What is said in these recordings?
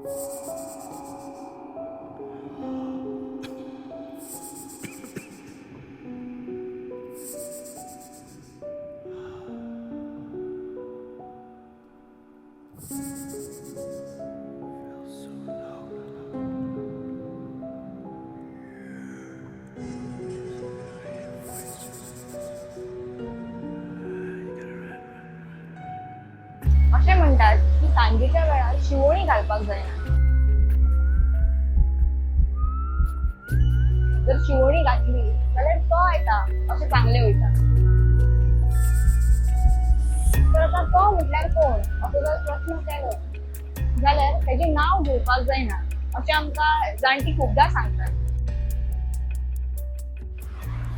असे म्हणतात की सांजेच्या वेळात शिवोणी घालपाक जायना. जर शिवोणी घातली जाल्यार तो येता असे चांगले वयता. तर आता तो म्हटल्यार कोण असो जर प्रश्न केलो जाल्यार त्याचे नाव घेवपाक जायना असे आमकां जाणटी खूपदा सांगतात.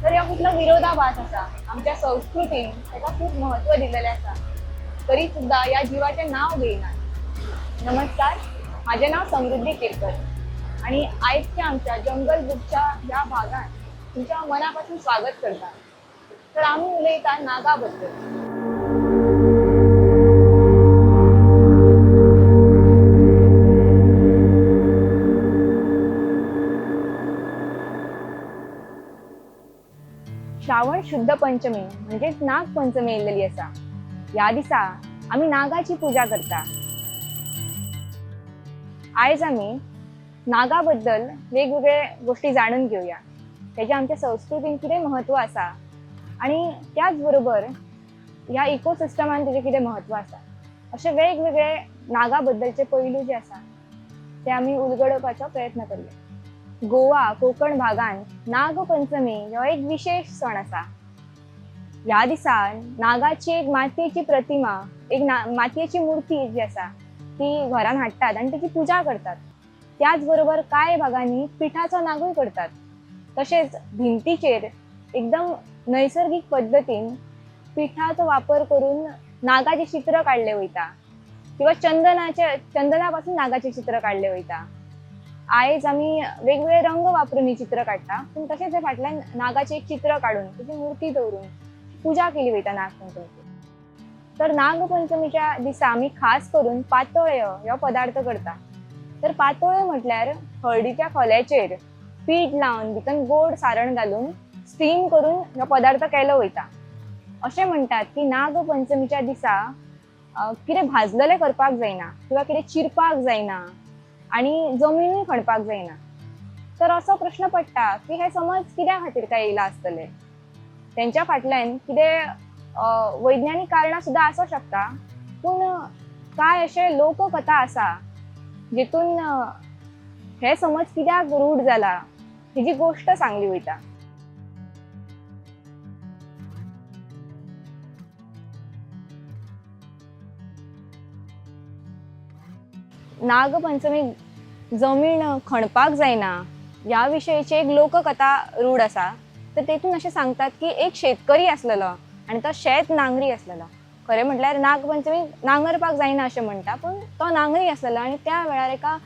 तर ह्या कुठला विरोधाभास आसा. आमच्या संस्कृतीन त्याला खूप महत्व दिलेले आसा, तरी सुद्धा या जीवाचे नाव घेईना. नमस्कार, माझे नाव समृद्धी केरकर आणि आजच्या आमच्या जंगल बुकच्या या भागात तुमच्या मनापासून स्वागत करता. तर आम्ही उलयता नागाबद्दल. श्रावण शुद्ध पंचमी म्हणजेच नागपंचमी येयलेली आसा. या दिसा आम्ही नागाची पूजा करता. आज आम्ही नागाबद्दल वेगवेगळे गोष्टी जाणून घेऊया. त्याचे आमच्या संस्कृतीन कितें महत्व आसा आणि त्याच बरोबर ह्या इकोसिस्टमान त्याचे कितें महत्व आसा, असे वेगवेगळे नागाबद्दलचे पैलू जे आसा ते आम्ही उलगडपाचो प्रयत्न करूया. गोवा कोकण भागात नागपंचमी हो एक विशेष सण आसा. ह्या दिसा नागाची एक मातयेची प्रतिमा, एक मातयेची मूर्ती जी आसा ती घरान हाडटात आणि त्याची पूजा करतात. त्याच बरोबर कांय भागांनी पिठाचो नागूय करतात. तसेच भिंतीचेर एकदम नैसर्गिक पद्धतीन पिठाचो वापर करून नागाचे चित्र काढले वयता किंवा चंदनापासून नागाचे चित्र काढले वयता. आयज आम्ही वेगवेगळे रंग वापरून ही चित्र काढता, पण तसेच हे फाटल्यान नागाचे एक चित्र काढून त्याची मूर्ती दवरून पूजा केली वयता नागपंचमीची. तर नागपंचमीच्या दिसा आम्ही खास करून पातोळ्यो ह्यो पदार्थ करता. तर पातोळ्यो म्हटल्यार हळदीच्या खोल्याचेर पीठ लावन भितर गोड सारण घालून स्टीम करून ह्यो पदार्थ केलो वयता. अशें म्हणटात की नागपंचमीच्या दिसा कितें भाजलेलें करपाक जायना किंवा कितें चिरपाक जायना आणि जमिनूय खणपाक जायना. तर असो प्रश्न पडटा की हे समज कित्या खातीर काय येयला आसतले. त्यांच्या फाटल्यान कितें वैज्ञानिक कारणां सुद्धा आसूं शकता, पूण काय अशे लोककथा आसा जितून हे समज कित्याक रूढ जाला हेजी गोष्ट सांगली वयता. नागपंचमी जमीन खणपाक जायना या विशयीची एक लोककथा रूढ आसा. तर तेतून अशें सांगतात की एक शेतकरी आसलेलो आणि तो शेत नांगरी आसलेलो. खरें म्हटल्यार नागपंचमी नांगरपाक जायना अशें म्हणटा, पूण तो नांगरी आसलेलो आणि त्या वेळार एका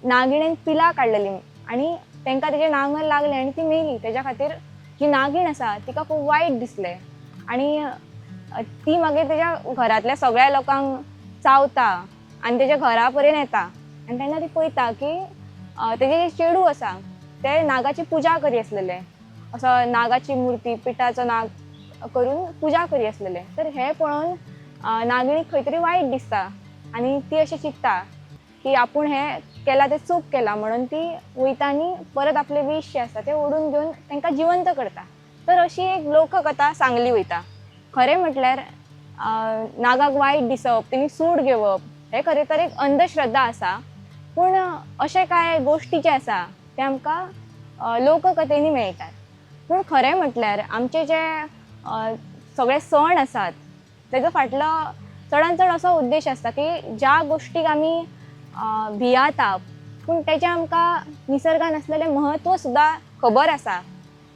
नागिणेन पिलां काडलेली आणि तांकां तेजे नांगर लागले आणि ती मेली. तेज्या खातीर जी नागीण आसा तिका खूब वायट दिसलें आणि ती मागीर तेज्या घरांतल्या सगळ्या लोकांक चावता आणि तेज्या घरा पर्यंत येता आणि तेन्ना ती पळयता की तेजे जे चेडूं आसा ते नागाची पूजा करी आसलेले. असो नागाची मूर्ती पिठाचो नाग करून पूजा करी आसलेले. तर हे पळोवन नागिणीक खंय तरी वायट दिसता आणि ती अशी चिंतता की आपूण हे केला ते चूक केला, म्हणून ती वयता आनी परत आपले विश जे आसा ते ओडून घेवन तांकां जिवंत करता. तर अशी एक लोककथा सांगली वयता. खरें म्हटल्यार नागाक वायट दिसप, तेणी सूड घेवप हे खरें तर एक अंधश्रद्धा आसा, पूण अशे कांय गोश्टी जे आसा ते आमकां लोककथेनी मेळटात. पूण खरें म्हटल्यार आमचे जे सगळे सण आसात तेजो फाटलो चडांत चड असो उद्देश आसता की ज्या गोश्टीक आमी भियाता पूण तेजें आमकां निसर्गान आसलेलें महत्व सुद्दां खबर आसा.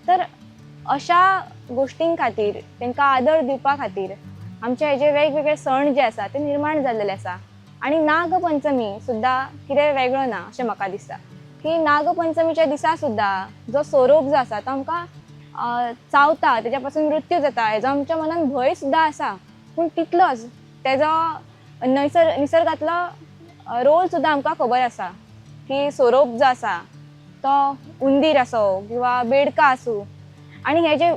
तर अशा गोश्टीं खातीर तांकां आदर दिवपा खातीर आमचे हेजे वेगवेगळे सण जे आसा ते निर्माण जाल्लेले आसा. आणि नागपंचमी सुद्दां कितें वेगळो ना अशें म्हाका दिसता की नागपंचमीच्या दिसा सुद्दां जो सोरोप जो आसा तो आमकां चावता, तेज्या पासून मृत्यू जाता हेजो आमच्या मनान भंय सुद्दां आसा, पूण तितलोच तेजो निसर्गांतलो रोल सुद्दां आमकां खबर आसा की सोरोप जो आसा तो उंदीर असो किंवा बेडका आसूं आणि हे जे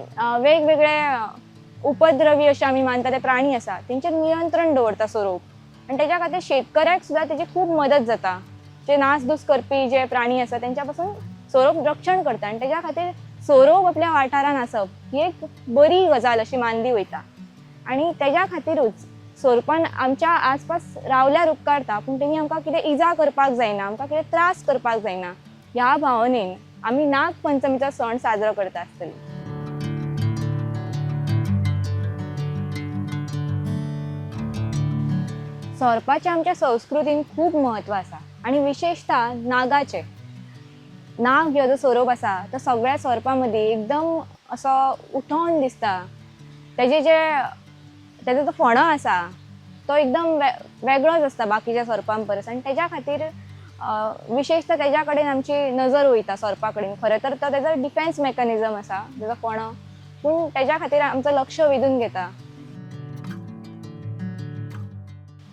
वेगवेगळे उपद्रवी असे आमी मानता ते प्राणी आसा तेंचेर नियंत्रण दवरता सोरोप आणि तेच्या खातीर शेतकऱ्याक सुद्दां तेजी खूब मदत जाता. जे नासधूस करपी जे प्राणी आसा तेंच्या पासून सोरोप रक्षण करता आणि तेच्या खातीर सोरोप आपल्या वाठारान आसप ही एक बरी गजाल अशी मानली वयता. आणि तेच्या खातीरूच सोरपान आमच्या आसपास रावल्यार उपकारता पूण तेणी आमकां कितें इजा करपाक जायना, आमकां कितें त्रास करपाक जायना ह्या भावनेन आमी नाग पंचमीचो सण साजरो करता आसतली. सोरपाचें आमच्या संस्कृतीन खूब म्हत्व आसा आणि विशेषता नागाचें. नाग ह्यो जो सोरोप आसा तो सगळ्या सोरपां मदीं एकदम असो उठोन दिसता. तेजे जो फणो आसा तो एकदम वेगळोच आसता बाकीच्या सोरपां परस आनी तेच्या खातीर विशेषता तेच्या कडेन आमची नजर वयता सोरपा कडेन. खरें तर तो तेजो डिफेन्स मेकॅनिझम आसा तेजो फणो, पूण तेच्या खातीर आमचो लक्ष वेधून घेता.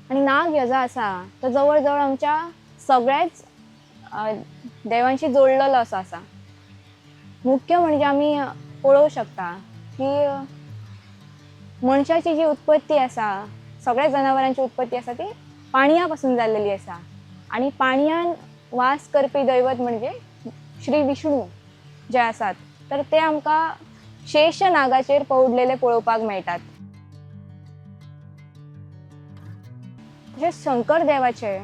आणि नाग ह्यो जो आसा तो जवळ जवळ आमच्या सगळ्याच देवांशी जोडलेलो असो आसा. मुख्य म्हणजे आमी पळोवंक शकता की मनशाची जी उत्पत्ती आसा, सगळ्या जनावरांची उत्पत्ती आसा ती पाणया पासून जाल्लेली आसा आणि पाणयान वास करपी दैवत म्हणजे श्री विष्णू जे आसात तर ते आमकां शेष नागाचेर पौडलेले पळोवपाक मेळटात. तशेंच शंकर देवाचे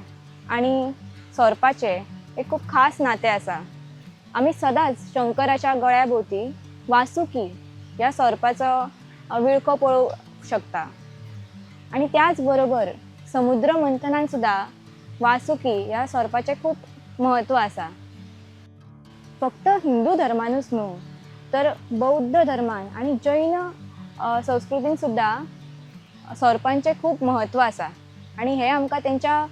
आणि सोरपाचे एक खूब खास नातें आसा. आमी सदांच शंकराच्या गळ्या भोवती वासुकी ह्या सोरपाचो विळखो पळोवंक शकता आणि त्याच बरोबर समुद्र मंथनान सुद्दां वासुकी ह्या सोरपाचें खूब म्हत्व आसा. फक्त हिंदू धर्मानूच न्हू तर बौद्ध धर्मान आणि जैन संस्कृतीन सुद्दां सोरपांचें खूब म्हत्व आसा आणि हे आमकां तेंच्या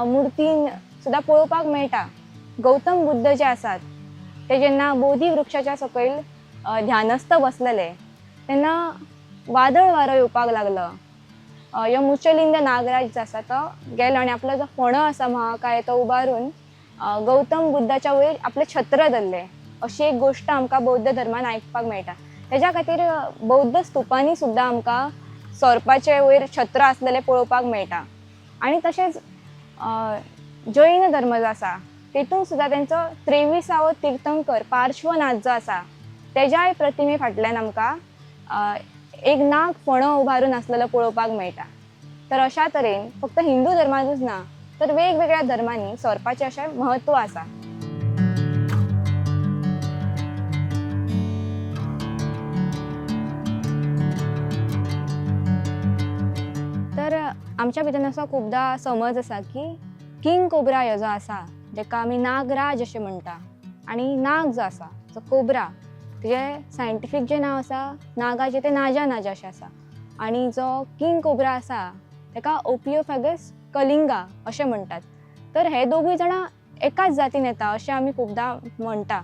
मुर्तीन सुद्दां पळोवपाक मेळटा. गौतम बुद्ध जे आसात ते जेन्ना बोधी वृक्षाच्या सकयल ध्यानस्थ बसलेले तेन्ना वादळ वारो येवपाक लागलो. ह्यो मुचलिंद नागराज जो आसा तो गेलो आनी आपलो जो फणो आसा महाकाय तो उबारून गौतम बुद्धाच्या वयर आपले छत्र धरले अशी एक गोष्ट आमकां बौद्ध धर्मान आयकपाक मेळटा. तेच्या खातीर बौद्ध स्तुपांनी सुद्दां आमकां सोरपाचे वयर छत्र आसलेले पळोवपाक मेळटा. आणि तशेंच जैन धर्म जो आसा तेतून सुद्दां तेंचो 23वो तीर्थंकर पार्श्वनाथ जो आसा तेज्याय प्रतिमे फाटल्यान आमकां एक नाग फणो उबारून आसलेलो पळोवपाक मेळटा. तर अशा तरेन फक्त हिंदू धर्मानूच ना तर वेगवेगळ्या धर्मांनी सोरपाचें अशें म्हत्व आसा. तर आमच्या भितर असो खूबदां समज आसा की किंग कोब्रा ह्यो जो आसा जेका आमी नागराज अशें म्हणटा आणि नाग जो आसा जो कोब्रा तेजें सायंटिफीक जें नांव आसा नागाचें तें नाजा नाजा अशें आसा आणि जो किंग कोब्रा आसा तेका ओपिओफॅगस कलिंगा अशें म्हणटात. तर हे दोगूय जाणां एकाच जातीन येता अशें आमी खूबदां म्हणटा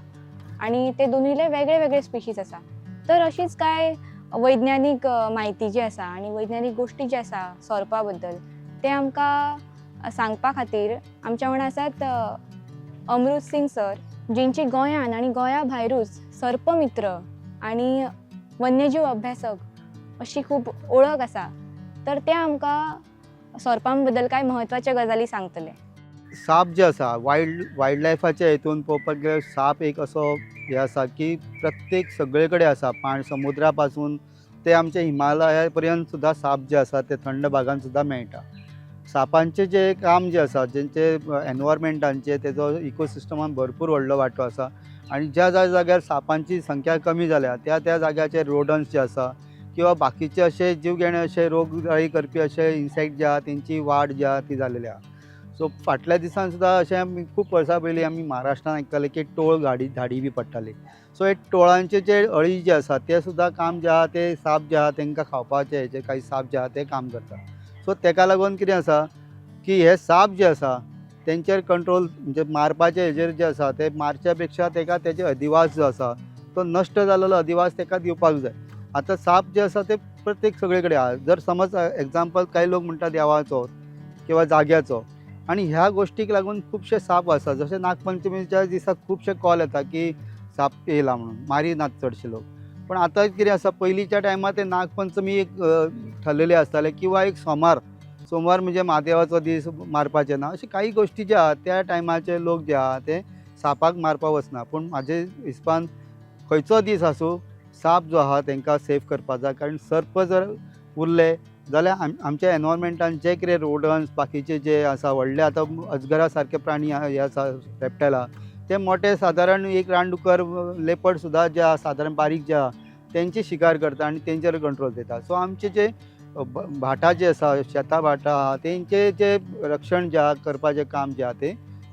आणि ते दोनूयले वेगळे वेगळे स्पिशीज आसा. तर अशीच कांय वैज्ञानीक म्हायती जी आसा आणि वैज्ञानीक गोश्टी जी आसा सोरपा बद्दल ते आमकां सांगपा खातीर आमच्या वांगडा आसात अमृत सिंग सर जेंची गोंयान आनी गोंया भायरूच सर्पमित्र आणि वन्यजीव अभ्यासक अशी खूब ओळख आसा. तर ते आमकां सोरपां बद्दल कांय म्हत्वाचे गजाली सांगतले. साप जे आसा वायल्ड लायफाच्या हितून पळोवपाक गेल्यार साप एक असो हे आसा की प्रत्येक सगळे कडेन आसा. समुद्रा पासून ते आमचे हिमालया पर्यंत सुद्दां साप जे आसा ते थंड भागान सुद्दां मेळटा. सापांचे जे काम जे आसा जेंचे एनवायरमेंटांचे तेजो इकोसिस्टमान भरपूर व्हडलो वांटो आसा आणि ज्या ज्या जाग्यार सापांची संख्या कमी जाल्या त्या जाग्याचेर रोडन्स जे आसा किंवा बाकीचे अशे जीवघेणे अशे रोगराई करपी अशे इन्सेक्ट जे आहा तेंची वाड जी आहा ती जालेली आहा. सो फाटल्या दिसान सुद्दां अशें आमी खूब वर्सां पयलीं आमी महाराष्ट्रान आयकताले की टोळ धाडी बी पडटाली. सो हे टोळांचे जे अळी जे आसा ते सुद्दां काम जे आहा ते साप जे आहा तेंकां खावपाचे हेजे काही साप जे आहा ते काम करता. सो तेका लागून कितें आसा की हे साप जे आसा तेंचेर कंट्रोल म्हणजे मारपाचे हेजेर जे आसा ते मारच्या पेक्षा तेका तेजे अधिवास जो आसा तो नश्ट जाल्लो अधिवास तेका दिवपाक जाय. आतां साप जे आसा ते प्रत्येक सगळे कडेन आहा. जर समज एग्जाम्पल काही लोक म्हणटा देवाचो किंवा जाग्याचो आणि ह्या गोष्टीक लागून खुबशे साप आसा. जशें नागपंचमीच्या दिसा खुबशे कॉल येता की साप येयला म्हणून, मारिनात चडशे लोक. पण आतां कितें आसा, पयलींच्या टायमार ते नागपंचमी एक ठरलेले आसताले किंवा एक सोमार म्हणजे महादेवाचो दीस मारपाचें ना, अशें काही गोश्टी ज्या आहा त्या टायमाचे लोक जे आहा ते सापाक मारपाक वचना. पूण म्हाजे हिसपान खंयचो दीस आसूं, साप जो आहा तांकां सेफ करपाक जाय. कारण सर्प जर उरले जाल्यार आमच्या एनवायरमेंटान जे कितें रोडन्स बाकीचे जे आसा व्हडले आतां अजगरा सारके प्राणी हे आसा रेप्टायल आहा, ते मोठे सादारण एक रानडुकर लेपर्ड सुद्दां जे आहा सादारण बारीक जे आहा तेंची शिकार करता आनी तेंचेर कंट्रोल दिता. सो आमचे जे भाटां जे आसा, शेतां भाटां आहा तेंचे जे रक्षण जे आहा करपाचें काम जे आहा ते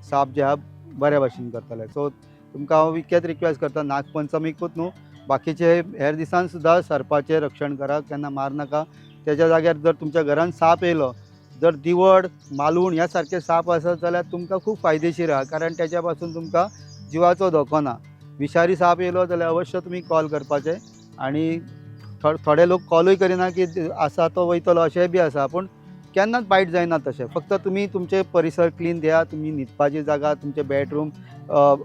साप जे आहा बऱ्या भाशेन करतले. सो तुमकां हांव इतकेंच रिक्वेस्ट करता, नागपंचमीकूच न्हू बाकीचे हेर दिसान सुद्दां सर्पाचें रक्षण करा, केन्ना मार नाका. त्याच्या जाग्यार जर तुमच्या घरान साप येयलो, जर दिवड मालूण ह्या सारके साप आसत जाल्यार तुमकां खूब फायदेशीर आहा. कारण त्याच्या पासून तुमकां जिवाचो धोको ना. विशारी साप येयलो जाल्यार अवश्य तुमी कॉल करपाचें. आनी थोडे लोक कॉलूय करिना की आसा तो वयतलो अशेंय बी आसा, पूण केन्नाच बायट जायना तशें. फक्त तुमी तुमचे परिसर क्लीन दया, तुमी न्हिदपाची जागा, तुमचे बेडरूम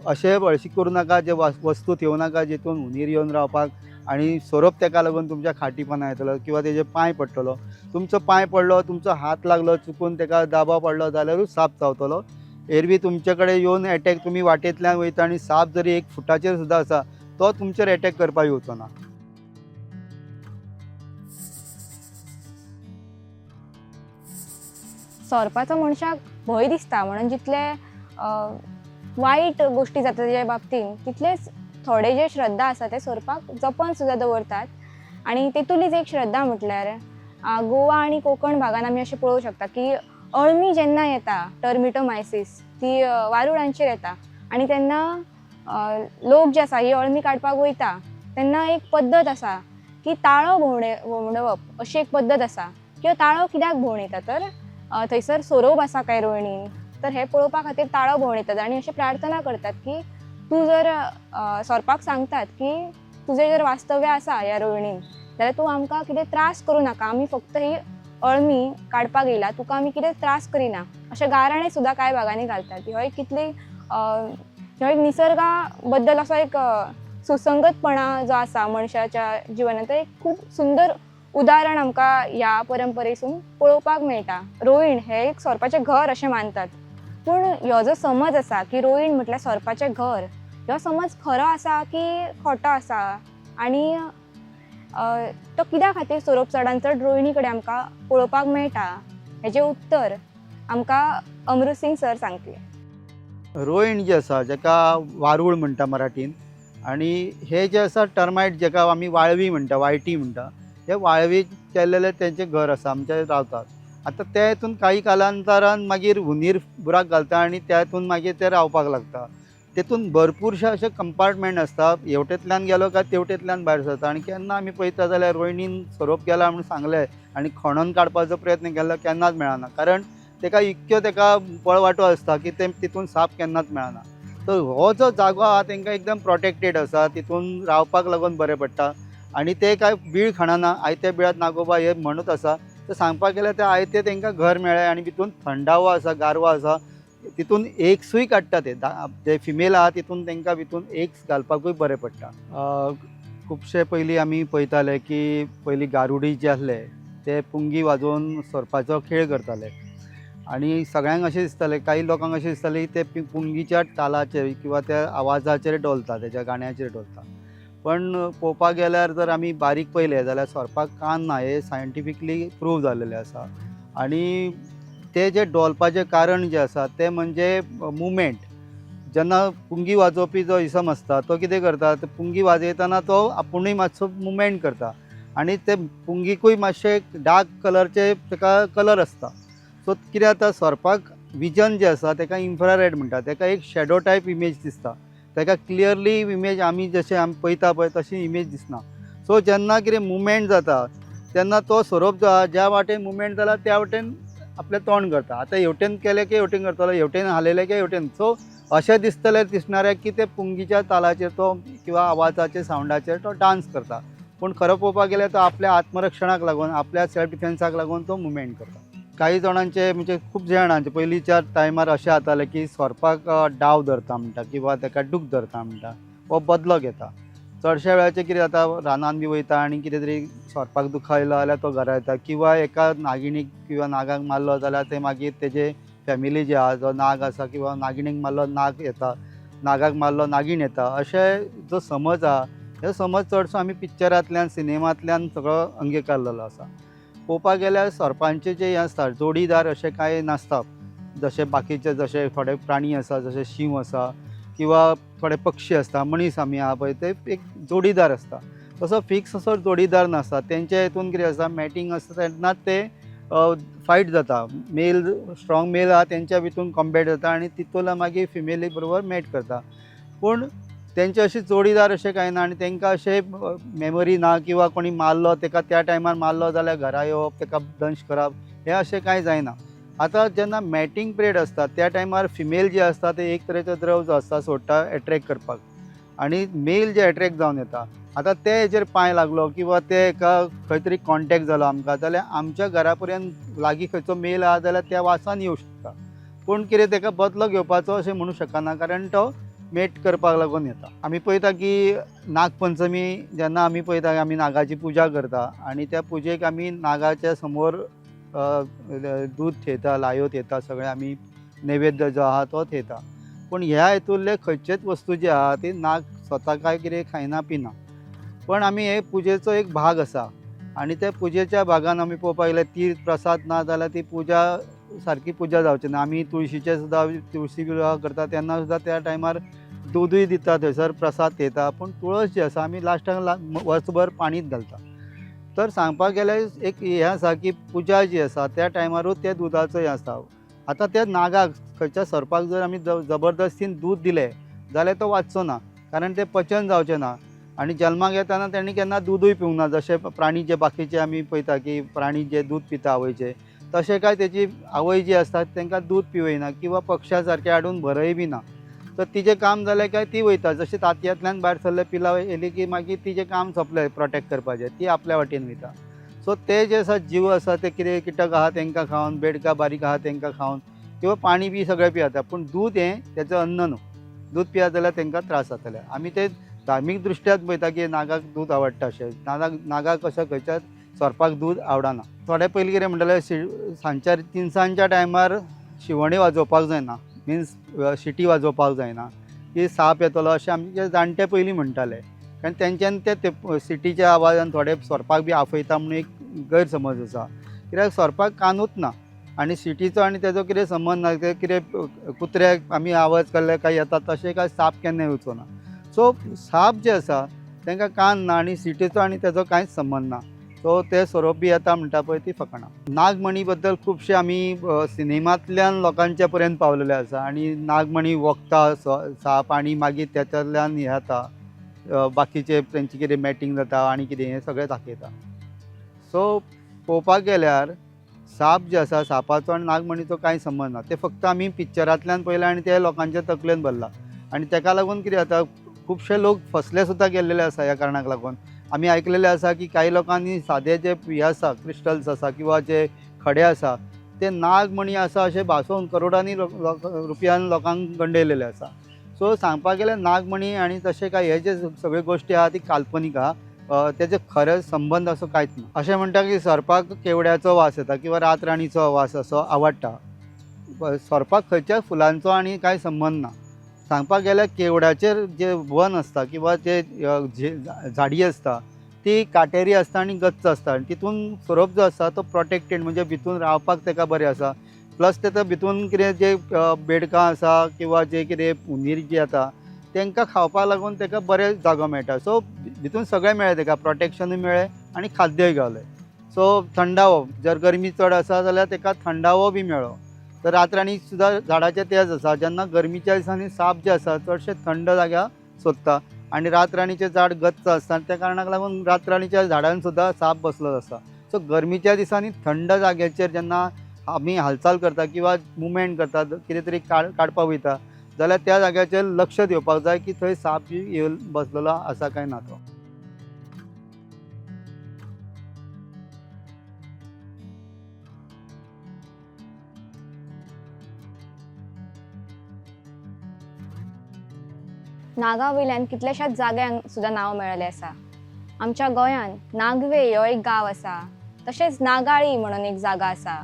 अशें हळशीक करूं नाका, जे वस्तू थेवं नाका जेतून हुंदीर येवन रावपाक आनी सोरोप ताका लागून तुमच्या खाटीपणा येतलो किंवा तेजे पांय पडटलो. तुमचो पांय पडलो, तुमचो हात लागलो चुकून ताका दाबा पडलो जाल्यारूच साप चावतलो. एरवी तुमचे कडेन येवन एटॅक तुमी वाटेंतल्यान वयता आनी साप जरी 1 फुटाचेर सुद्दां आसा तो तुमचेर एटॅक करपाक येवचो ना. सोरपाचो मनशाक भंय दिसता म्हणून जितले वायट गोश्टी जाता तेच्या बाबतींत तितलेच थोडे जे श्रद्धा आसा ते सोरपाक जपून सुद्दां दवरतात. आनी तेतुंतलीच एक श्रद्धा म्हटल्यार गोवा आनी कोकण भागान आमी अशें पळोवंक शकता की अळमी जेन्ना येता, टर्मिटोमायसीस ती वारुळांचेर येता आनी तेन्ना लोक जे आसा ही अळमी काडपाक वयता तेन्ना एक पद्दत आसा की ताळो भोंवडवप अशी एक पद्दत आसा. किंवा ताळो कित्याक भोंवून येता तर थंयसर सोरोप आसा काय रोयणीन, तर हें पळोवपा खातीर ताळो भोंवून येतात आनी अशी प्रार्थना करतात की तूं जर सोरपाक सांगतात की तुजें जर वास्तव्य आसा ह्या रोयणीन जाल्यार तूं आमकां कितें त्रास करूं नाका, आमी फक्त ही अळमी काडपाक येयला, तुका आमी कितें त्रास करिना, अशें गाराणें सुद्दां कांय भागांनी घालतात. हो एक कितली हो एक निसर्गा बद्दल असो एक सुसंगतपणा जो आसा मनशाच्या जिवनांत एक खूब सुंदर उदाहरण आमकां ह्या परंपरेसून पळोवपाक मेळटा. रोयण हें एक सोरपाचें घर अशें मानतात, पूण ह्यो जो समज आसा की रोयण म्हटल्यार सोरपाचें घर, ह्यो समज खरो आसा की खोटो आसा आनी तो कित्या खातीर सोरोप चडांत चड रोयणी कडेन आमकां पळोवपाक मेळटा हेजें उत्तर आमकां अमृत सिंग सर सांगतले. रोयण जे आसा जेका वारूळ म्हणटा मराठीन, आनी हे जे आसा टर्मायट जेका आमी वाळवी म्हणटा, वायटी म्हणटा, हे वाळवी केल्लेले तेंचें घर आसा, आमचे रावतात. आतां ते हितून काही कालांतरान मागीर हुंदीर बुराक घालता आनी त्या हितून मागीर ते रावपाक लागता. तेतून भरपूरशे अशे कंपार्टमेंट आसता, हेवटेंतल्यान गेलो काय तेवटेंतल्यान भायर सरता. आनी केन्ना आमी पळयता जाल्यार रोयणीन सोरोप गेला म्हणून सांगलें आनी खणून काडपाचो प्रयत्न केलो केन्नाच मेळना. कारण ताका इतक्यो ताका पळवाटो आसता की ते तितून साप केन्नाच मेळना. तर हो जो जागो आहा तांकां एकदम प्रोटेक्टेड आसा, तितून रावपाक लागून बरें पडटा. आनी ते काय बीळ खणना, आयत्या बिळात नागोबा हे म्हणूच आसा. तर सांगपाक गेल्यार ते आयते तांकां घर मेळ्ळें आनी भितून थंडावो आसा, गारवो आसा, तितून एक सूय काडटा ते जे फिमेल आहा तितून तांकां भितून एग्स घालपाकूय बरें पडटा. खुबशे पयलीं आमी पळयताले की पयलीं गारुडी जे आसले ते पुंगी वाजोवन सोरपाचो खेळ करताले आनी सगळ्यांक अशें दिसतालें, काही लोकांक अशें दिसतालें की ते पुंगीच्या तालाचेर किंवा त्या आवाजाचेर डोलता, तेच्या गाण्याचेर डोलता. पण पळोवपाक गेल्यार जर आमी बारीक पळयलें जाल्यार सोरपाक कान ना हें सायंटिफिकली प्रूव जाल्लेलें आसा. आनी ते जे डोलपाचें कारण जें आसा तें म्हणजे मुवमेंट. जेन्ना पुंगी वाजोवपी जो इसम आसता तो कितें करता, ते पुंगी वाजयतना तो आपुणूय मातसो मुवमेंट करता आनी ते पुंगीकूय मातशे डार्क कलरचे ताका कलर आसता. सो कितें जाता, सोरपाक विजन जें आसा ताका इन्फ्रारेड म्हणटा, ताका एक शॅडो टायप इमेज दिसता, ताका क्लियरली इमेज आमी जशें आमी पळयता पळय तशी इमेज दिसना. सो जेन्ना कितें मुवमेंट जाता तेन्ना तो सोरोप जो आहा ज्या वाटेन मुवमेंट जाला त्या वाटेन आपलें तोंड करता. आतां हेवटेन केलें की हेवटेन करतलो, हेवटेन हालयलें की हेवटेन. सो अशें दिसतलें दिसणाऱ्याक की ते पुंगीच्या तालाचेर तो किंवा आवाजाचेर सावंडाचेर तो डान्स करता. पूण खरो पळोवपाक गेल्यार तो आपल्या आत्मरक्षणाक लागून, आपल्या सेल्फ डिफेन्साक लागून तो मुवमेंट करता. काही जाणांचे म्हणजे खूप जाणांचे पयलींच्या टायमार अशें जातालें की सोरपाक डाव धरता म्हणटा किंवा ताका दूख धरता म्हणटा वो बदलो घेता. चडशा वेळाचेर कितें जाता रानान बी वयता आनी कितें तरी सोरपाक दुखायलो जाल्यार तो घरा येता किंवा एका नागिणीक किंवा नागाक मारलो जाल्यार ते मागीर तेजे फॅमिली जी आहा जो नाग आसा किंवा नागिणीक मारलो नाग येता, नागाक मारलो नागीण येता, अशें जो समज आहा हे समज चडसो आमी पिक्चरांतल्यान सिनेमांतल्यान सगळो अंगिकारलेलो आसा. पळोवपाक गेल्यार सोरपांचे जे हे आसता जोडीदार अशें कांय नासता. जशे बाकीचे जशे थोडे प्राणी आसा जशे शिव आसा किंवा थोडे पक्षी आसता, मनीस आमी आहा पळय ते एक जोडीदार आसता. तसो फिक्स असो जोडीदार नासता. तेंच्या हितून कितें आसता मॅटींग आसता तेन्नाच ते फायट जाता. मेल स्ट्रॉंग मेल आहा तेंच्या भितून कॉम्बॅट जाता आनी तितूंतल्यान मागीर फिमेली बरोबर मॅट करता. पूण तेंचे अशे जोडीदार अशें कांय ना आनी तेंकां अशें मेमरी ना किंवा कोणी मारलो तेका त्या टायमार मारलो जाल्यार घरा येवप तेका दंश करप हें अशें कांय जायना. आतां जेन्ना मॅटींग पिरियड आसता त्या टायमार फिमेल जी आसता ते एक तरेचो द्रव जो आसता सोडटा एट्रॅक्ट करपाक आनी मेल जे एट्रॅक्ट जावन येता. आतां ते हेजेर पांय लागलो किंवा ते एका खंय तरी कॉन्टॅक्ट जालो आमकां जाल्यार आमच्या घरा पर्यंत लागीं खंयचो मेल आहा जाल्यार त्या वासान येवं शकता. पूण कितें तेका बदलो घेवपाचो अशें म्हणूं शकना कारण तो मेट करपाक लागून येता. आमी पळयता की नागपंचमी जेन्ना आमी पळयता आमी नागाची पुजा करता आनी त्या पुजेक आमी नागाच्या समोर दूद थेयता, लायो थेयता, सगळें आमी नैवेद्य जो आहा तो थेयता. पूण ह्या हितूंतले खंयचेच वस्तू जी आहा ती नाग स्वता काय कितें खायना पिना. पण आमी हे पुजेचो एक भाग आसा आनी त्या पुजेच्या भागान आमी पळोवपाक गेल्यार तीर्थ प्रसाद ना जाल्यार ती पुजा सारकी पुजा जावची ना. आमी तुळशीचे सुद्दां तुळशी विवाह करता तेन्ना सुद्दां त्या टायमार दूदय दिता थंयसर प्रसाद थेयता. पूण तुळस जी आसा आमी लास्टाक वर्सभर पाणीच घालता. तर सांगपाक गेल्यार एक हें आसा की पुजा जी आसा त्या टायमारूच त्या दुदाचो हें आसता. आतां त्या नागाक खंयच्या सर्पाक जर आमी जबरदस्तीन दूद दिलें जाल्यार तो वाचचो ना कारण तें पचन जावचें ना आनी जल्माक येताना तेणी केन्ना दूदय पिवंक ना. जशे प्राणी जे बाकीचे आमी पळयता की प्राणी जे दूद पिता आवयचे तशें काय तेजी आवय जी आसता तांकां दूद पिवयना किंवा पक्षा सारके हाडून भरय बी ना. तर तिजें काम जालें काय ती वयता जशें तांतयांतल्यान भायर सरले पिलाव येयली की मागीर तिजें काम सोंपलें प्रोटेक्ट करपाचें ती आपल्या वाटेन वयता. सो ते जे आसा जीव आसा ते कितें किटक आहा तांकां खावन बेडकां बारीक आहा तांकां खावन किंवा पाणी बी सगळें पियेता. पूण दूद हें तेजो अन्न न्हू. दूद पियत जाल्यार तांकां त्रास जातले. आमी ते धार्मीक दृश्ट्यान पळयता की नागाक दूद आवडटा अशें नागाक अशें खंयच्याच सोरपाक दूद आवडना. थोडे पयलीं कितें म्हणटाले सांजच्या तिनसांजच्या टायमार शिवणी वाजोवपाक जायना मिन्स शिटी वाजोवपाक जायना की साप येतलो अशें आमचे जाणटे पयलीं म्हणटाले. कारण तेंच्यांनी ते सिटीच्या आवाजान थोडे सोरपाक बी आफयता म्हणून एक गैरसमज आसा. कित्याक सोरपाक कानूच ना आनी सिटीचो आनी तेजो कितें संबंद ना. ते कितें कुत्र्याक आमी आवाज काडले काय येता तशें काय साप केन्ना येवचो ना. सो साप जे आसा तांकां कान ना आनी सिटीचो आनी तेजो कांयच संबंद ना. सो ते सोरोप बी येता म्हणटा पळय ती फकाणां. नागमणी बद्दल खुबशे आमी सिनेमांतल्यान लोकांच्या पर्यंत पावलेले आसा आनी नागमणी वखता साप आनी मागीर तेच्यांतल्यान हें जाता बाकीचे तेंचे कितें मॅटींग जाता आनी कितें हें सगळें दाखयता. सो पळोवपाक गेल्यार साप जे आसा सापाचो आनी नागमणीचो कांय संबंद ना. ते फक्त आमी पिक्चरांतल्यान पळयला आनी ते लोकांच्या तकलेन भरला आनी ताका लागून कितें जाता खुबशे लोक फसले सुद्दां गेल्लेले आसा ह्या कारणाक लागून. आमी आयकलेलें आसा की काही लोकांनी सादे जे हे आसा क्रिस्टल्स आसा किंवा जे खडे आसा ते नागमणी आसा अशें भासोवन करोडांनी रुपयान लोकांक गंडयलेले आसा. सो सांगपाक गेल्यार नागमणी आनी तशें काय हे जे सगळ्यो गोश्टी आहा ती काल्पनीक आहा. तेजे खरे संबंद असो कांयच ना. अशें म्हणटा की सर्पाक केवड्याचो वास येता किंवा रातराणीचो वास असो आवडटा. सर्पाक खंयच्याच फुलांचो आनी कांय संबंद ना. सांगपाक गेल्यार केवड्याचेर जे वन आसता किंवा जे झाडी आसता ती काटेरी आसता आनी गच्च आसता आनी तितून सोरोप जो आसा तो प्रोटेक्टेड म्हणजे भितून रावपाक ताका बरें आसा. प्लस तेका भितून कितें जे बेडकां आसा किंवा जे कितें उंदीर जी येता तांकां खावपाक लागून ताका बरें जागो मेळटा. सो भितून सगळें मेळ्ळें ताका प्रोटेक्शनूय मेळ्ळें आनी खाद्यय गावलें. सो थंडावो जर गरमी चड आसा जाल्यार ताका थंडावो बी मेळ्ळो. तर रातराणी सुद्दां झाडाचें तेज आसा जेन्ना गरमीच्या दिसांनी साप जे आसा चडशे थंड जाग्यार सोदता आनी रातराणीचें झाड गच्च आसता त्या कारणाक लागून रातराणीच्या झाडांत सुद्दां साप बसलो आसता. सो गरमीच्या दिसांनी थंड जाग्याचेर जेन्ना आमी हालचाल करता किंवा मुवमेंट करता कितें तरी काडपाक वयता जाल्यार त्या जाग्याचेर लक्ष दिवपाक जाय की थंय साप येवन बसलेलो आसा काय ना तो. नागा वयल्यान कितल्याशाच जाग्यांक सुद्दां नांव मेळिल्लें आसा. आमच्या गोंयांत नागवे हो एक गांव आसा, तशेंच नागाळी म्हणून एक जागा आसा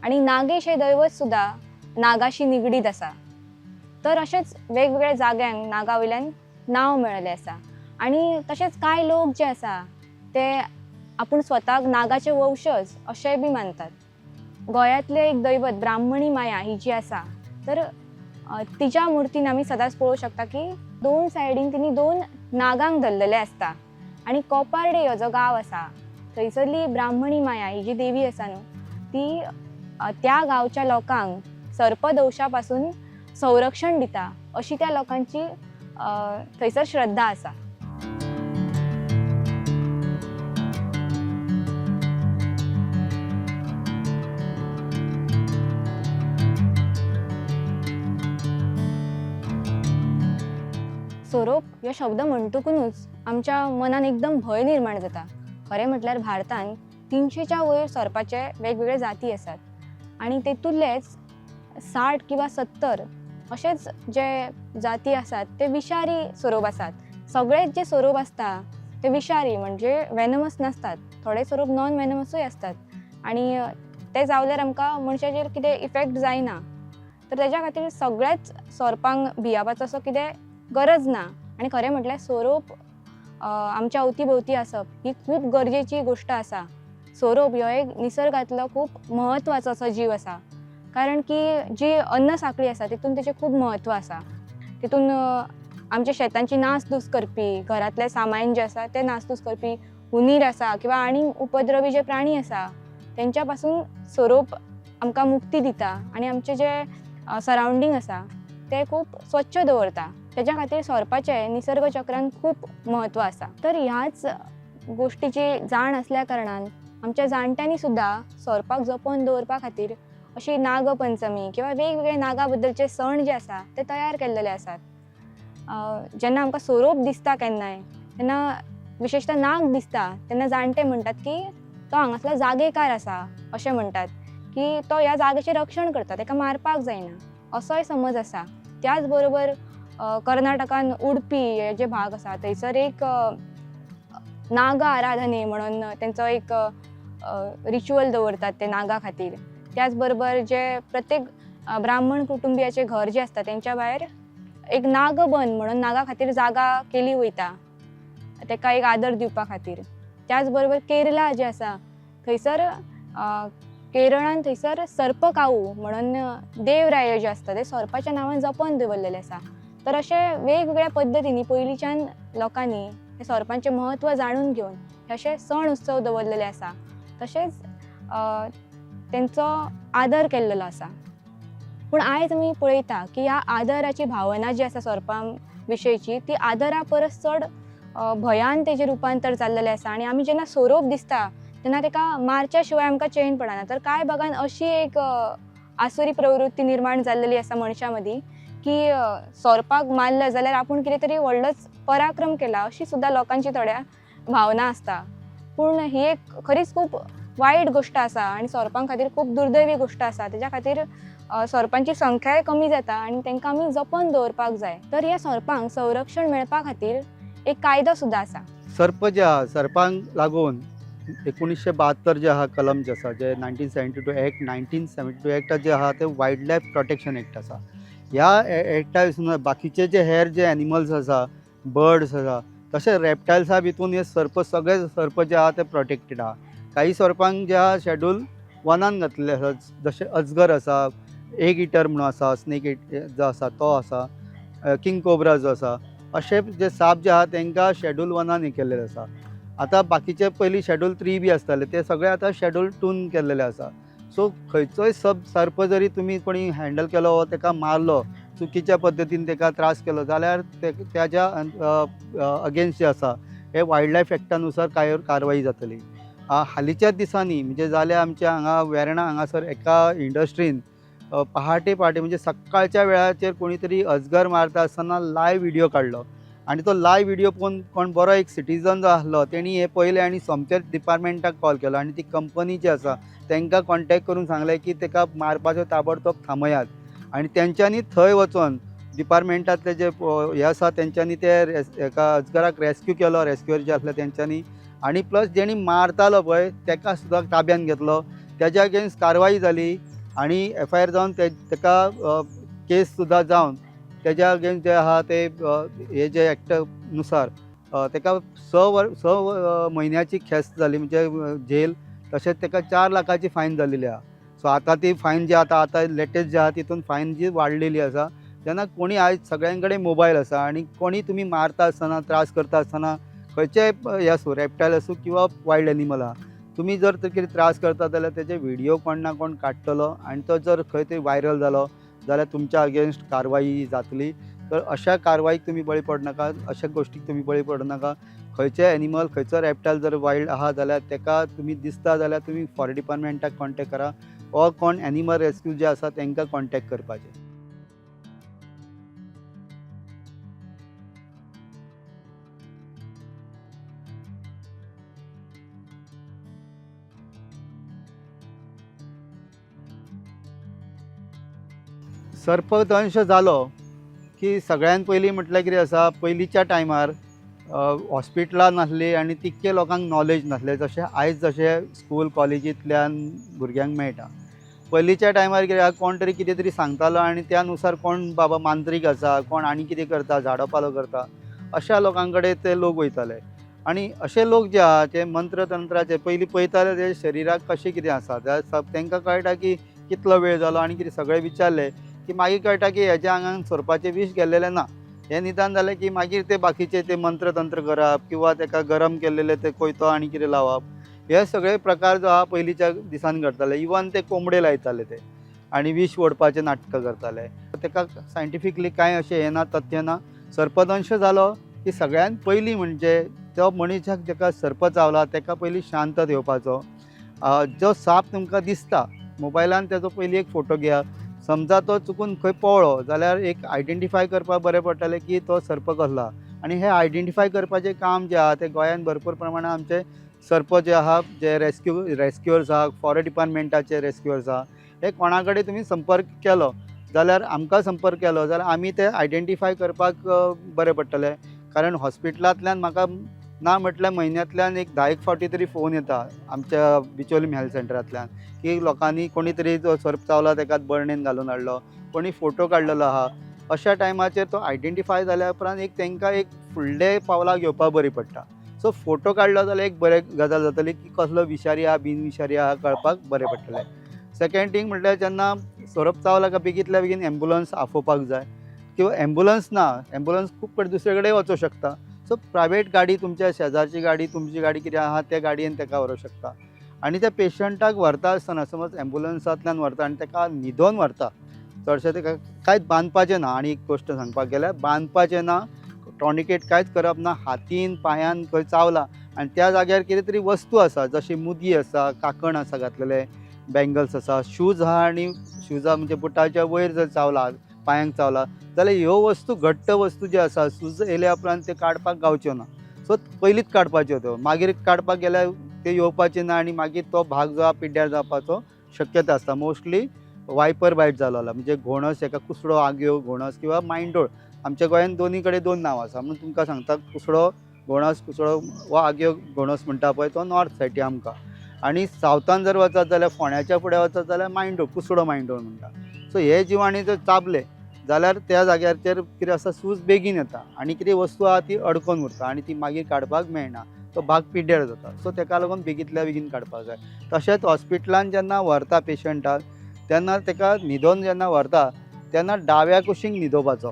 आनी नागेश हें दैवत सुद्दां नागाशी निगडीत आसा. तर अशेंच वेगवेगळ्या जाग्यांक नागा वयल्यान नांव मेळिल्लें आसा. आनी तशेंच कांय लोक जे आसा ते आपूण स्वताक नागाचे वंशज अशेंय बी मानतात. गोंयांतलें एक दैवत ब्राह्मणी माया ही जी आसा, तर तिच्या मुर्तीन आमी सदांच पळोवंक शकता की दोन सायडीन तिणी दोन नागांक धरलेले आसता. आनी कोपार्डे हो जो गांव आसा थंयसरली ब्राह्मणी माया ही जी देवी आसा न्हू, ती त्या गांवच्या लोकांक सर्पदंशा पासून संरक्षण दिता अशी त्या लोकांची थंयसर श्रद्धा आसा. सोरोप ह्यो शब्द म्हणटकूच आमच्या मनान एकदम भंय निर्माण जाता. खरें म्हटल्यार भारतांत 300च्या वयर सर्पाचे वेगवेगळे जाती आसात आनी तेतूंतलेच 60 किंवा 70 अशेच जे जाती आसात ते विषारी सोरोप आसात. सगळेच जे सोरोप आसता ते विषारी म्हणजे वेनमस नासतात. थोडे सोरोप नॉन वेनमसूय असतात आनी ते जावल्यार आमकां मनशाचेर कितें इफेक्ट जायना. तर तेज्या खातीर सगळ्याच सोरपांक भियापाचो असो कितें गरज ना. आनी खरें म्हटल्यार सोरोप आमच्या अवती आसप ही खूब गरजेची गोष्ट आसा. सोरोप ह्यो एक निसर्गांतलो खूब म्हत्वाचो असो जीव आसा, कारण की जी अन्न साखळी आसा तितून तेचें खूब म्हत्व आसा. तितून आमच्या शेतांची नासधूस करपी, घरांतलें सामान जें आसा तें नासधूस करपी हुंदीर आसा किंवा आनी उपद्रवी जे प्राणी आसा तेंच्या पासून सोरोप आमकां मुक्ती दिता आनी आमचें जें सरावंडींग आसा तें खूब स्वच्छ दवरता. तेज्या खातीर सोरपाचें निसर्ग चक्रान खूब म्हत्व आसा. तर ह्याच गोष्टीची जाण असल्या कारणान आमच्या जाणट्यांनी सुद्दां सोरपाक जपोवन दवरपा खातीर अशी नागपंचमी किंवा वेगवेगळे नागा बद्दलचे सण जे आसा ते तयार केल्लेले आसात. जेन्ना आमकां सोरोप दिसता केन्नाय तेन्ना विशेशतः नाग दिसता तेन्ना जाणटे म्हणटात की तो हांगासलो जागेकार आसा अशें म्हणटात, की तो ह्या जागेचें रक्षण करता, ताका मारपाक जायना असोय समज आसा. त्याच बरोबर कर्नाटकान उडपी हे जे भाग आसा थंयसर एक नाग आराधने म्हणून तेंचो एक रिच्युअल दवरतात ते नागा खातीर. त्याच बरोबर जे प्रत्येक ब्राह्मण कुटुंबियाचे घर जे आसता तेंच्या भायर एक नागबन म्हणून नागा खातीर जागा केली वयता, तेका एक आदर दिवपा खातीर. त्याच बरोबर केरला जे आसा थंयसर केरळान थंयसर सर्पकाऊ म्हणून देवराय जे आसता ते सर्पाच्या नांवान जपोवन दवरलेले आसा. तर अशे वेगवेगळ्या पद्दतींनी पयलींच्यान लोकांनी हे सर्पांचें म्हत्व जाणून घेवन हे अशे सण उत्सव दवरलेले आसा. तशेंच तेंचो आदर केल्लो आसा. पूण आयज आमी पळयता की ह्या आदराची भावना जी आसा सर्पां विशयीची ती आदरा परस चड भयान तेजें रुपांतर जाल्लेलें आसा. आनी आमी जेन्ना सोरोप दिसता तेन्ना तेका मारच्या शिवाय आमकां चैन पडना. तर कांय भागान अशी एक आसुरी प्रवृत्ती निर्माण जाल्लेली आसा मनशा मदीं की सोरपाक मारलं जाल्यार आपूण कितें तरी व्हडलोच पराक्रम केला अशी सुद्दां लोकांची थोड्या भावना आसता. पूण ही एक खरीच खूब वायट गोश्ट आसा आनी सोरपां खातीर खूब दुर्दैवी गोश्ट आसा. तेज्या खातीर सोरपांची संख्याय कमी जाता आनी तांकां आमी जपोवन दवरपाक जाय. तर ह्या सोरपांक संरक्षण मेळपा खातीर एक कायदो सुद्दां आसा. सर्प जे आहा सर्पांक लागून 1972 जे आहा कलम जे आसा जे 1972 एक्ट जे आहा ते वायल्ड लायफ प्रोटेक्शन एक्ट आसा. ह्या एक्टा बाकीचे जे हेर जे एनिमल्स आसा, बर्ड्स आसा, तशें रेप्टायल्सा भितून हे सर्प सगळे सर्प जे आहा ते प्रोटेक्टेड आहा. काही सर्पांक जे आहा शेड्यूल 1 घातलेले आसा, जशे अजगर आसा, एग इटर म्हणून आसा, स्नेक जो आसा तो आसा, किंग कोब्रा जो आसा, अशे जे साप जे आहा तांकां शेड्यूल 1 हे केल्लेले आसा. आतां बाकीचे पयलीं शेड्यूल 3 बी आसताले ते सगळे आतां शेड्यूल 2 केल्लेले आसा. सो खंयचोय सर्प जरी तुमी कोणी हँडल केलो वा ताका मारलो, चुकीच्या पद्दतीन ताका त्रास केलो जाल्यार त्याच्या अगेन्स्ट जे आसा हे वायल्ड लायफ एक्टानुसार कारवाई जातली. हालींच्याच दिसांनी म्हणजे जाले आमच्या हांगा वेर्णा हांगासर एका इंडस्ट्रीन पहाटे म्हणजे सकाळच्या वेळाचेर कोणी तरी अजगर मारता आसतना लायव्ह व्हिडिओ काडलो आनी तो लायव्ह व्हिडिओ पळोवन कोण बरो एक सिटीजन जो आसलो तेणी हे पयलें आनी सोमतेच डिपार्टमेंटाक कॉल केलो आनी ती कंपनी जी आसा तांकां कॉन्टॅक्ट करून सांगलें की ताका मारपाचो ताबडतोब थांबयात. आनी तेंच्यांनी थंय वचून डिपार्टमेंटातले जे हे आसा तेंच्यांनी ते एका अजगराक रेस्क्यू केलो, रेस्क्यूअर जे आसले तेंच्यांनी, आनी प्लस जेणी मारतालो पळय ताका सुद्दां ताब्यात घेतलो, तेज्या अगेन्स्ट कारवाई जाली आनी FIR जावन ताका केस सुद्दां जावन तेज्या अगेन्स्ट जे आहा ते हे जे एक्ट नुसार ताका 6 म्हयन्याची ख्यास्त जाली, म्हणजे जेल, तशेंच ताका 4 लाखाची फायन जाल्लेली आहा. सो आतां ती फायन जी आतां लेटेस्ट जी आहा तितून फायन जी वाडलेली आसा, जेन्ना कोणी आयज सगळ्यां कडेन मोबायल आसा आनी कोणी तुमी मारता आसतना, त्रास करता आसतना, खंयचेय हे आसूं, रेप्टायल आसूं किंवा वायल्ड एनिमल आहा, तुमी जर कितें त्रास करता जाल्यार तेजे व्हिडियो कोण ना कोण काडटलो आनी तो जर खंय तरी व्हायरल जालो जाल्यार तुमच्या अगेन्स्ट कारवाई जातली. तर अशा कारवाईक तुमी बळी पडनाका, अशा गोश्टीक तुमी बळी पडनाका. खंयचे एनिमल, खंयचो रेप्टायल जर वायल्ड आहा जाल्यार ताका तुमी दिसता जाल्यार तुमी फॉरेस्ट डिपार्टमेंटाक कॉन्टेक्ट करा, वा कोण एनिमल रेस्क्यू जे आसा तांकां कॉन्टेक्ट करपाचें. सर्पदंश जालो की सगळ्यात पयलीं म्हटल्यार कितें आसा, पयलींच्या टायमार हॉस्पिटलां नासलीं आनी तितके लोकांक नॉलेज नासलें जशें आयज जशें स्कूल कॉलेजींतल्यान भुरग्यांक मेळटा. पयलींच्या टायमार कितें आहा, कोण तरी कितें तरी सांगतालो आनी त्या नुसार कोण बाबा मांत्रीक आसा, कोण आनी कितें करता, झाडो पालो करता, अशा लोकां कडेन ते लोक वयताले. आनी अशे लोक जे आहा ते मंत्र तंत्राचे पयलीं पळयताले ते शरिराक कशें कितें आसा, तांकां कळटा की कितलो वेळ जालो आनी कितें सगळें विचारलें की मागीर कळटा की हेज्या आंगान सरपाचें विश गेल्लेलें ना. हें निदान जालें की मागीर ते बाकीचे ते मंत्र तंत्र करप किंवा ताका गरम केल्लेले ते कोयतो आनी कितें लावप, हे सगळे प्रकार जो आहा पयलींच्या दिसांनी करताले. इवन ते कोंबडे लायताले ते आनी विश ओडपाचें नाटकां करताले. ताका सायंटिफिकली कांय अशें हें ना, तथ्य ना. सर्पदंश जालो की सगळ्यात पयलीं म्हणजे तो मनशाक जाका सर्प चावला ताका पयलीं शांत येवपाचो. जो साप तुमकां दिसता मोबायलान तेजो पयलीं एक फोटो घेया. समजा तो चुकून खंय पळलो जाल्यार एक आयडेंटिफाय करपाक बरें पडटलें की तो सर्प कसलो आहा. आनी हें आयडेंटिफाय करपाचें काम जें आहा तें गोंयांत भरपूर प्रमाणांत आमचे सर्प जे आहा, जे रेस्क्यूअर्स आहा, फॉरेस्ट डिपार्टमेंटाचे रेस्क्यूअर्स आहा, हे कोणा कडेन तुमी संपर्क केलो जाल्यार आमकां संपर्क केलो जाल्यार आमी ते आयडेंटिफाय करपाक बरें पडटलें. कारण हॉस्पिटलांतल्यान म्हाका ना म्हटल्यार म्हयन्यांतल्यान एक 10 फावटी तरी फोन येता आमच्या बिचोलीम हेल्थ सेंटरांतल्यान की लोकांनी कोणी तरी जो सर्प चावला ताका बर्णेन घालून हाडलो, कोणी फोटो काडलेलो आहा. अशा टायमाचेर तो आयडेंटिफाय जाल्या उपरांत तांकां एक फुडले पावलां घेवपाक बरी पडटा. सो फोटो काडलो जाल्यार एक बरें गजाल जातली की कसलो विशारी आहा, बिनविशारी आहा कळपाक बरें पडटलें. सेकंड थींग म्हटल्यार जेन्ना सर्प चावला काय बेगींतल्या बेगीन एम्बुलन्स आफोवपाक जाय, किंवा एम्बुलन्स ना, एम्बुलन्स खूब कडेन दुसरे कडेन वचूं शकता. सो प्रायवेट गाडी, तुमच्या शेजारची गाडी, तुमची गाडी कितें आहा त्या गाडयेन ताका व्हरूंक शकता. आनी त्या पेशंटाक व्हरता आसतना समज एम्बुलन्सांतल्यान व्हरता आनी ताका न्हिदोवन व्हरता, चडशें ताका कांयच बांदपाचें ना. आनी एक गोश्ट सांगपाक गेल्यार बांदपाचें ना, टॉर्निकेट कांयच करप ना. हातीन पांयान खंय चावला आनी त्या जाग्यार कितें तरी वस्तू आसा, जशी मुदी आसा, कांकण आसा घातलेले, बँगल्स आसा, शूज आहा आनी शुजा म्हणजे बुटाच्या वयर जर चावला, पांयांक चावला जाल्यार ह्यो वस्तू घट्ट वस्तू ज्यो आसा सूज येयल्या उपरांत ते काडपाक गावच्यो ना. सो पयलींच काडपाच्यो त्यो, मागीर काडपाक गेल्यार ते येवपाचे ना आनी मागीर तो भाग जो आहा पिड्ड्यार जावपाचो शक्यता आसता. मोस्टली वायपर बायट जालोला म्हणजे घोणस, हेका कुसडो, आग्यो, घोणस किंवा मांयडोळ. आमच्या गोंयांत दोनी कडेन 2 नांव आसा म्हूण तुमकां सांगता. कुसडो घोणस, कुसडो वा आग्यो घोणस म्हणटा पळय तो नॉर्थ सायडीन आमकां. आनी सावथान जर वचत जाल्यार फोंड्याच्या फुडें वचत जाल्यार मांयडोळ, कुसडो मांयडोळ म्हणटा. सो हे जिवाणी जर चाबले जाल्यार त्या जाग्याचेर कितें आसा, सूज बेगीन येता आनी कितें वस्तू आहा ती अडकून उरता आनी ती मागीर काडपाक मेळना, तो भाग पिड्ड्यार जाता. सो ताका लागून बेगींतल्या बेगीन काडपाक जाय. तशेंच हॉस्पिटलांत जेन्ना व्हरता पेशंटाक तेन्ना ताका न्हिदोवन जेन्ना व्हरता तेन्ना दाव्या कुशीक न्हिदोवपाचो,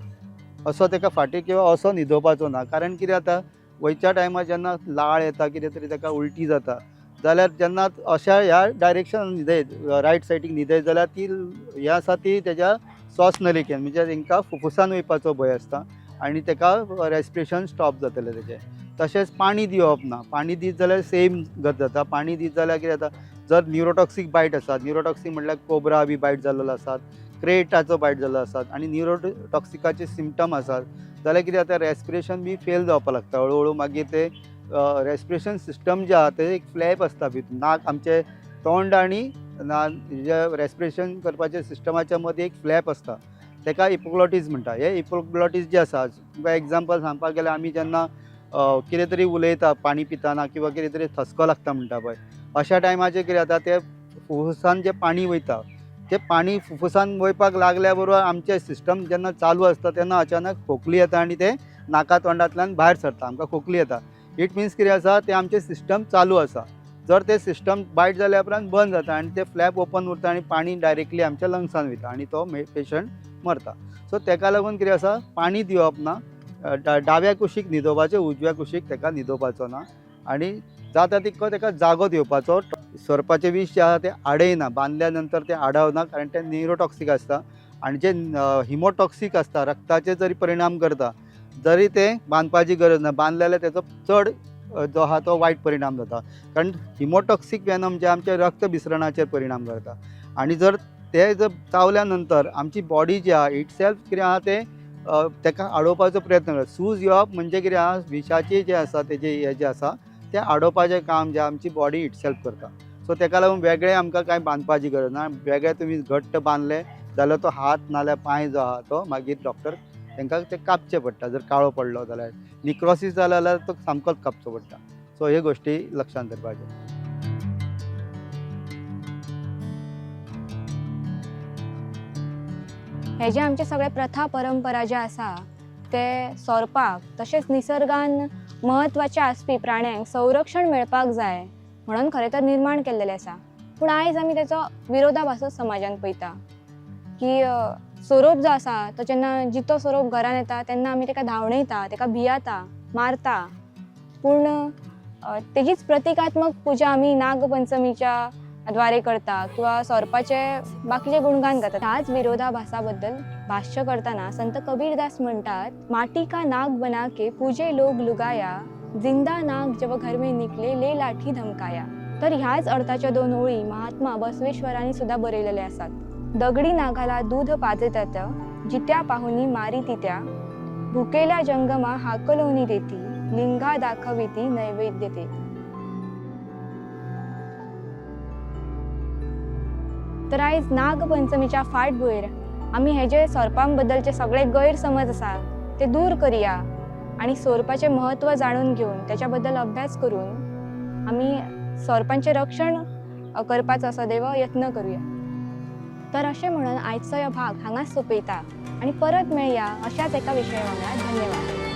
असो ताका फाटीं किंवा असो न्हिदोवपाचो ना. कारण कितें जाता, वयच्या टायमार जेन्ना लाळ येता, कितें तरी ताका उलटी जाता जाल्यार जेन्ना अशा ह्या डायरेक्शनान न्हिदयत, रायट सायडीक न्हिदयत जाल्यार ती हें आसा ती तेज्या श्वासनलिकेन म्हणजे तांकां फुफ्फुसान वयपाचो भंय आसता आनी ताका रेस्पिरेशन स्टॉप जातलें तेजें. तशेंच पाणी दिवप ना. पाणी दीत जाल्यार सेम गत जाता. पाणी दीत जाल्यार कितें जाता, जर न्युरोटॉक्सीक बायट आसा, न्युरोटॉक्सीक म्हटल्यार कोब्रा बी बायट जाल्लो आसात, क्रेटाचो बायट जाल्लो आसात आनी न्युरोटॉक्सिकाचे सिमटम आसात जाल्यार कितें जाता, रेस्पिरेशन बी फेल जावपाक लागता. हळू मागीर ते रेस्पिरेशन सिस्टम जे आहा ते एक फ्लॅप आसता भितून, नाक आमचे तोंड आनी जे रेस्पिरेशन करपाच्या सिस्टमाच्या मदीं एक फ्लॅप आसता. ताका इपोग्लॉटीस म्हणटा. हे इपोग्लॉटीस जे आसा, तुमकां एग्जांपल सांगपाक गेल्यार आमी जेन्ना कितें तरी उलयता पाणी पिताना किंवा कितें तरी थस्को लागता म्हणटा पळय, अशा टायमाचेर कितें जाता, ते फुफ्फुसान जें पाणी वयता तें पाणी फुफ्फुसान वयपाक लागल्या बरोबर आमचें सिस्टम जेन्ना चालू आसता तेन्ना अचानक खोकली येता आनी ते नाका तोंडांतल्यान भायर सरता, आमकां खोकली येता. इट मिन्स कितें आसा, तें आमचें सिस्टम चालू आसा. जर ते सिस्टम बायट जाल्या उपरांत बंद जाता आनी ते फ्लॅप ओपन उरता आनी पाणी डायरेक्टली आमच्या लंग्सान वयता आनी तो पेशंट मरता. सो ताका लागून कितें आसा, पाणी दिवप ना, डाव्या कुशीक न्हिदोवपाचें, उजव्या कुशीक ताका न्हिदोवपाचो ना आनी जाता तितको ताका जागो दिवपाचो. सर्पाचें विश जें आसा तें आडयना, बांदल्या नंतर तें आडवना, कारण तें न्युरोटॉक्सीक आसता आनी जें हिमोटॉक्सीक आसता, रक्ताचेर जरी परिणाम करता, जरी तें बांदपाची गरज ना. बांदले जाल्यार तेचो चड जो आहा तो वायट परिणाम जाता, कारण हिमोटॉक्सीक वेनम जे आमच्या रक्त भिसरणाचेर परिणाम करता. आनी जर ते जर चावल्या नंतर आमची बॉडी जी आहा इट सेल्फ कितें आहा तें ताका आडोवपाचो प्रयत्न करता. सूज येवप म्हणजे कितें आहा, विशाची जे आसा तेजें हें जें आसा तें आडोवपाचें काम जें आमची बॉडी इट सेल्फ करता. सो ताका लागून वेगळें आमकां कांय बांदपाची गरज ना. वेगळे तुमी घट्ट बांदले जाल्यार तो हात नाल्यार पांय जो आहा तो मागीर डॉक्टर तांकां ते कापचे पडटा. जर काळो पडलो जाल्यार, निक्रोसीस जालो जाल्यार तो सामकोच कापचो पडटा. सो ह्यो गोश्टी लक्षांत दवरपाच्यो. हे जे आमचे सगळे प्रथा परंपरा जे आसा ते सोरपाक तशेंच निसर्गान महत्वाचे आसपी प्राण्यांक संरक्षण मेळपाक जाय म्हणून खरें तर निर्माण केल्लेले आसा. पूण आयज आमी तेचो विरोधाभासूच समाजान पळयता की सोरोप जो आसा तो जेन्ना जितो सोरोप घरान येता तेन्ना आमी ताका धांवणयता, ताका भियाता, मारता. पूण तेजीच प्रतिकात्मक पुजा आमी नागपंचमीच्या द्वारे करता किंवा सोरपाचे बाकीचे गुणगान करतात. ह्याच विरोधाभासा बद्दल भाष्य करताना संत कबीरदास म्हणतात, माटी का नाग बना के पूजे लोग लुगाया, जिंदा नाग जब घर में निकले ले लाठी धमकाया. तर ह्याच अर्थाच्या 2 ओळी महात्मा बसवेश्वरांनी सुद्धा बरयलेले असतात. दगडी नागाला दूध पाजतात, जित्या पाहुनी मारी तित्या, भुकेल्या जंगमा हाकलोनी देती, लिंगा दाखविती नैवेद्य ते. तर आयज नागपंचमीच्या फाटभुंयेर आमी हे जे सोरपांबद्दलचे सगळे गैरसमज आसा ते दूर करया आनी सोरपाचें म्हत्व जाणून घेवन त्याच्या बद्दल अभ्यास करून आमी सोरपांचें रक्षण करपाचो सदैव यत्न करूया. तर अशें म्हणून आयचो हो भाग हांगाच सोंपयता आनी परत मेळया अशाच एका विशया वांगडा. धन्यवाद.